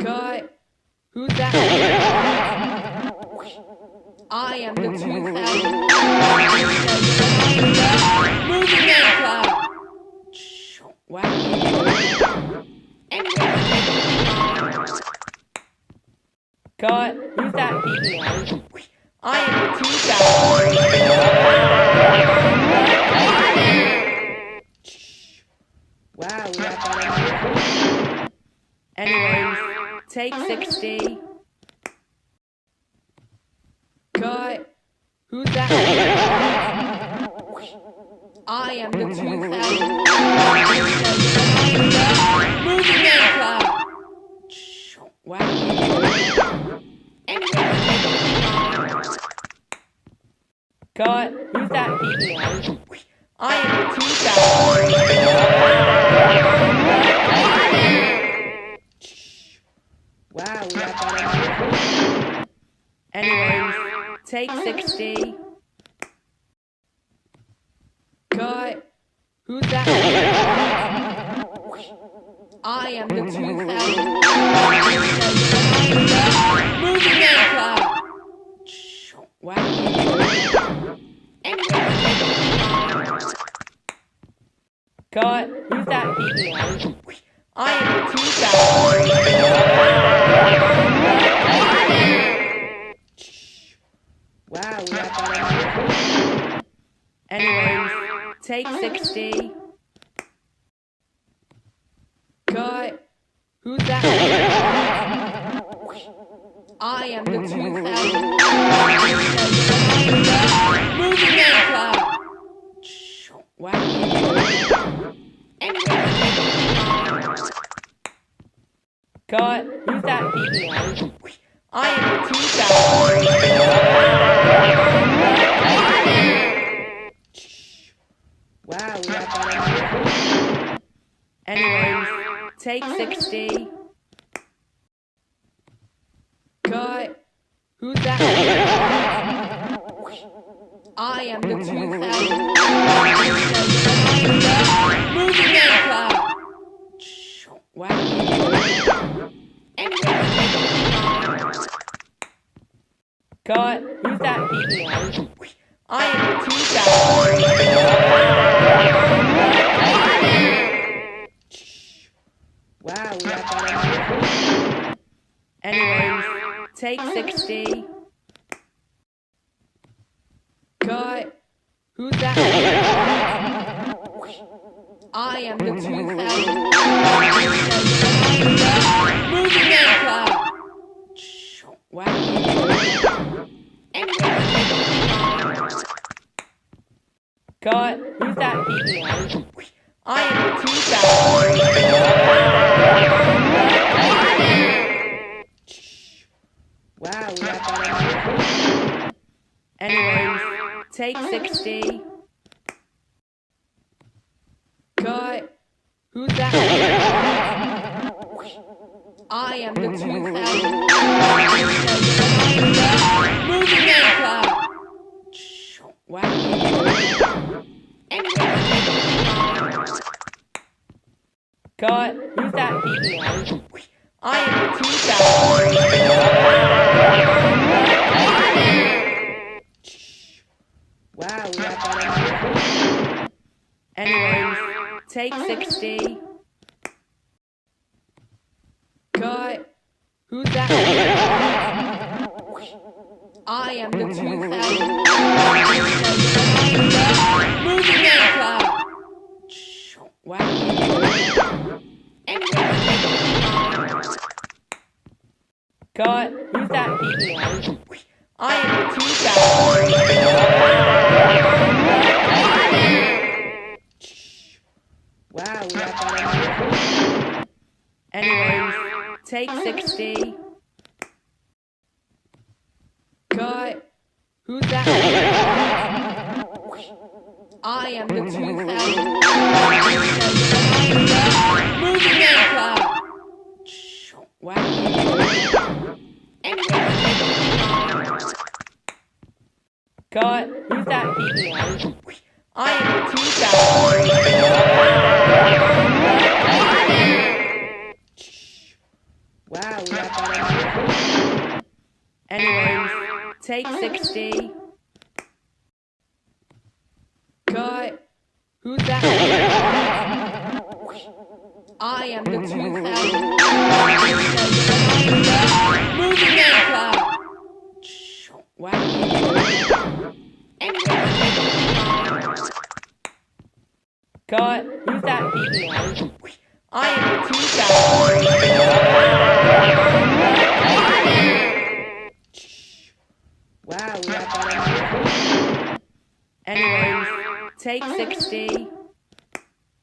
Cut. Who's that? I am the 2000 movie maker. Wow. Cut. Who's that people? I am the 2000. Wow, we got that. Anyways, take 60. Cut. Who's that? I am the 2000 movie maker. Wow. Cut. Who's that people? I am the 2000. Wow, we got that. Anyways, take 60. Cut. Who's that? I am the 2000 movie maker. Wow. Cut. Who's that people? I am the 2000. Wow, we got that. Anyways, take 60. Cut. Who's that? I am the 2000 movie maker. Wow. Cut. Who's that people? I am the 2000. Wow, we got that. Anyways, take 60. Cut. Who's that? I am the 2000 movie maker. Wow. Cut. Who's that people? I am the 2000. Wow, we got that. Anyways, take 60. Cut. Who's that? I am the 2000 movie maker. Wow. Cut. Who's that people? I am the 2000. Wow, we got that. Anyways, take 60. Cut. Who's that? I am the 2000 movie maker. Wow. Cut. Who's that people? I am the 2000. Wow, we got that. Anyways, take 60. Cut. Who's that? I am the 2000 movie maker. Wow. Cut. Who's that people? I am the 2000. Wow, we got that. Anyways, take 60. Cut. Who's that? I am the 2000 movie maker. Wow. Cut. Who's that people? I am the 2000. Wow. we have better. Anyways, take 60. Cut. Who's that? I am the 2000 movie maker. Wow. Anyways, cut. Who's that beating us? I am the 2000. Wow, we have better. Anyways, take 60.